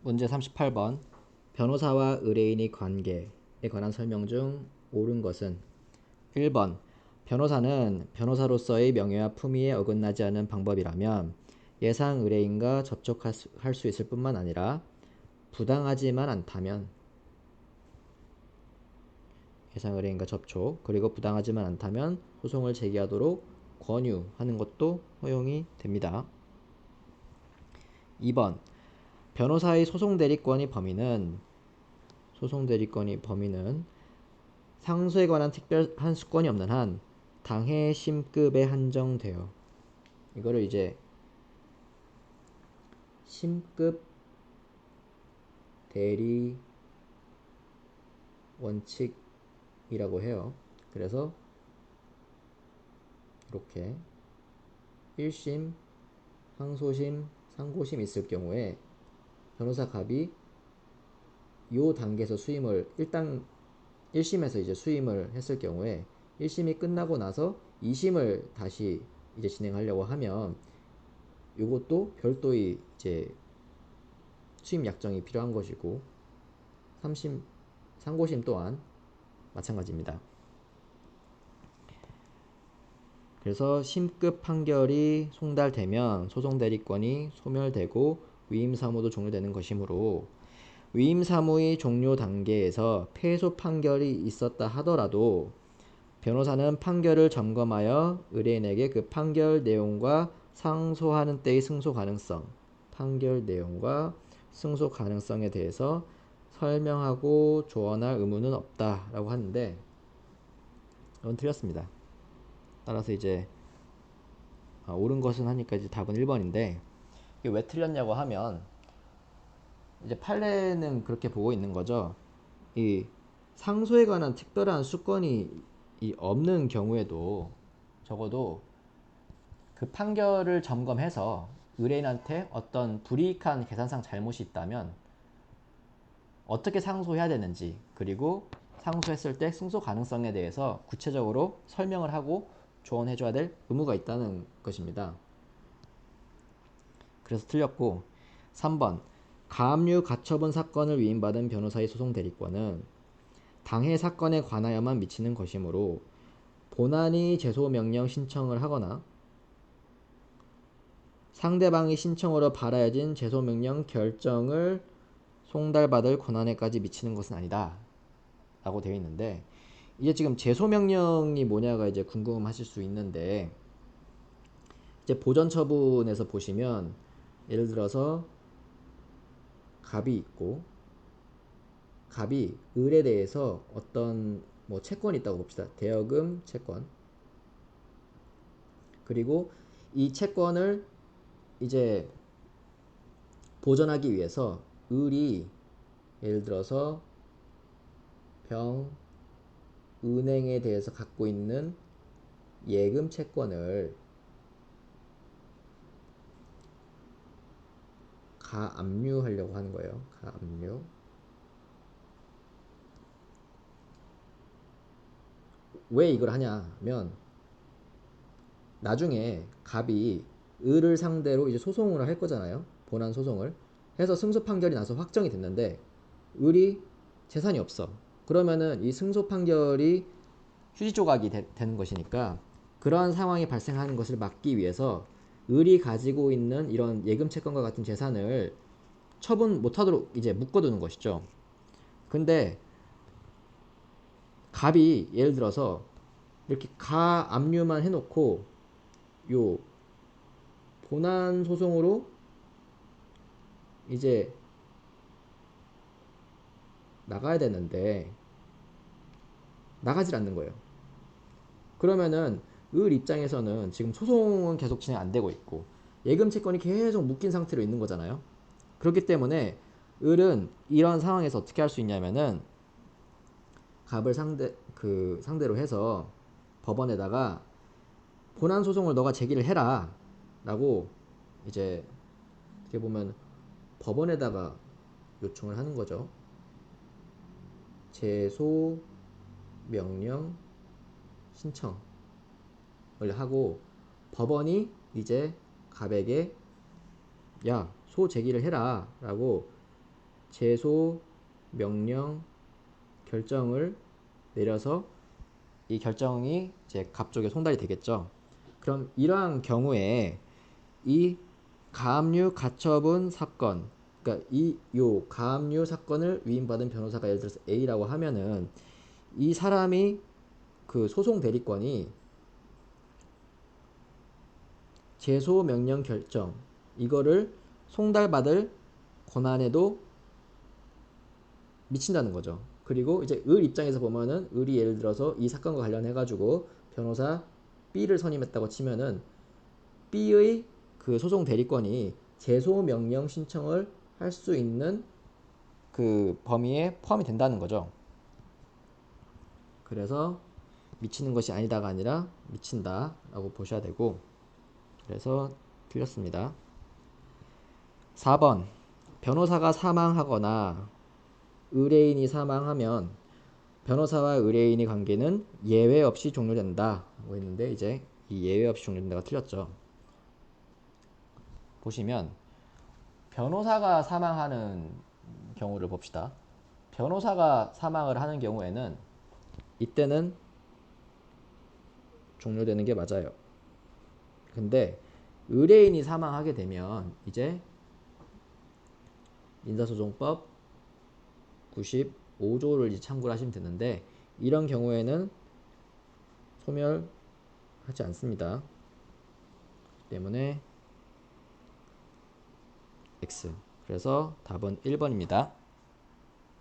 문제 38번. 변호사와 의뢰인의 관계에 관한 설명 중 옳은 것은 1번. 변호사는 변호사로서의 명예와 품위에 어긋나지 않은 방법이라면 예상 의뢰인과 접촉할 수 있을 뿐만 아니라 부당하지만 않다면 예상 의뢰인과 접촉 그리고 부당하지만 않다면 소송을 제기하도록 권유하는 것도 허용이 됩니다. 2번. 변호사의 소송대리권의 범위는 상소에 관한 특별한 수권이 없는 한 당해 심급에 한정되어, 이거를 이제 심급 대리 원칙이라고 해요. 그래서 이렇게 1심, 항소심, 상고심 있을 경우에 변호사 갑이 요 단계에서 수임을 일단 1심에서 이제 수임을 했을 경우에 1심이 끝나고 나서 2심을 다시 이제 진행하려고 하면 요것도 별도의 이제 수임 약정이 필요한 것이고 3심, 상고심 또한 마찬가지입니다. 그래서 심급 판결이 송달되면 소송대리권이 소멸되고 위임사무도 종료되는 것이므로 위임사무의 종료 단계에서 패소 판결이 있었다 하더라도 변호사는 판결을 점검하여 의뢰인에게 그 판결 내용과 상소하는 때의 판결 내용과 승소 가능성에 대해서 설명하고 조언할 의무는 없다라고 하는데 이건 틀렸습니다. 따라서 이제 옳은 것은 하니까 이제 답은 1번인데 이게 왜 틀렸냐고 하면 이제 판례는 그렇게 보고 있는 거죠. 이 상소에 관한 특별한 수권이 없는 경우에도 적어도 그 판결을 점검해서 의뢰인한테 어떤 불이익한 계산상 잘못이 있다면 어떻게 상소해야 되는지, 그리고 상소했을 때 승소 가능성에 대해서 구체적으로 설명을 하고 조언해줘야 될 의무가 있다는 것입니다. 그래서 틀렸고, 3번. 가압류 가처분 사건을 위임받은 변호사의 소송 대리권은 당해 사건에 관하여만 미치는 것이므로 본안이 제소명령 신청을 하거나 상대방의 신청으로 받아야진 제소명령 결정을 송달받을 권한에까지 미치는 것은 아니다 라고 되어 있는데, 이제 지금 제소명령이 뭐냐가 이제 궁금하실 수 있는데, 이제 보전처분에서 보시면 예를 들어서 갑이 있고 갑이 을에 대해서 어떤 뭐 채권이 있다고 봅시다. 대여금 채권. 그리고 이 채권을 이제 보전하기 위해서 을이 예를 들어서 은행에 대해서 갖고 있는 예금 채권을 가압류하려고 하는 거예요. 가압류. 왜 이걸 하냐면 나중에 갑이 을을 상대로 이제 소송을 할 거잖아요. 본안 소송을 해서 승소 판결이 나서 확정이 됐는데 을이 재산이 없어. 그러면은 이 승소 판결이 휴지 조각이 되는 것이니까 그러한 상황이 발생하는 것을 막기 위해서 을이 가지고 있는 이런 예금 채권과 같은 재산을 처분 못하도록 이제 묶어두는 것이죠. 근데 갑이 예를 들어서 이렇게 가압류만 해놓고 요 본안 소송으로 이제 나가야 되는데 나가질 않는 거예요. 그러면은 을 입장에서는 지금 소송은 계속 진행 안 되고 있고 예금 채권이 계속 묶인 상태로 있는 거잖아요. 그렇기 때문에 을은 이런 상황에서 어떻게 할 수 있냐면은 갑을 상대로 해서 법원에다가 본안 소송을 너가 제기를 해라 라고 이제 어떻게 보면 법원에다가 요청을 하는 거죠. 제소 명령 신청을 하고 법원이 이제 갑에게 야, 소 제기를 해라 라고 제소 명령 결정을 내려서 이 결정이 이제 갑 쪽에 송달이 되겠죠. 그럼 이러한 경우에 이 가압류 가처분 사건, 그러니까 이 요 가압류 사건을 위임받은 변호사가 예를 들어서 A라고 하면은 이 사람이 그 소송 대리권이 제소 명령 결정 이거를 송달받을 권한에도 미친다는 거죠. 그리고 이제 을 입장에서 보면은 을이 예를 들어서 이 사건과 관련해 가지고 변호사 B를 선임했다고 치면은 B의 그 소송 대리권이 제소 명령 신청을 할 수 있는 그 범위에 포함이 된다는 거죠. 그래서 미치는 것이 아니다가 아니라 미친다라고 보셔야 되고, 그래서 틀렸습니다. 4번 변호사가 사망하거나 의뢰인이 사망하면 변호사와 의뢰인의 관계는 예외 없이 종료된다 라고 했는데, 이제 이 예외 없이 종료된다가 틀렸죠. 보시면 변호사가 사망하는 경우를 봅시다. 변호사가 사망을 하는 경우에는 이때는 종료되는 게 맞아요. 근데 의뢰인이 사망하게 되면 이제 민사소송법 95조를 참고를 하시면 되는데, 이런 경우에는 소멸하지 않습니다. 때문에 X. 그래서 답은 1번입니다.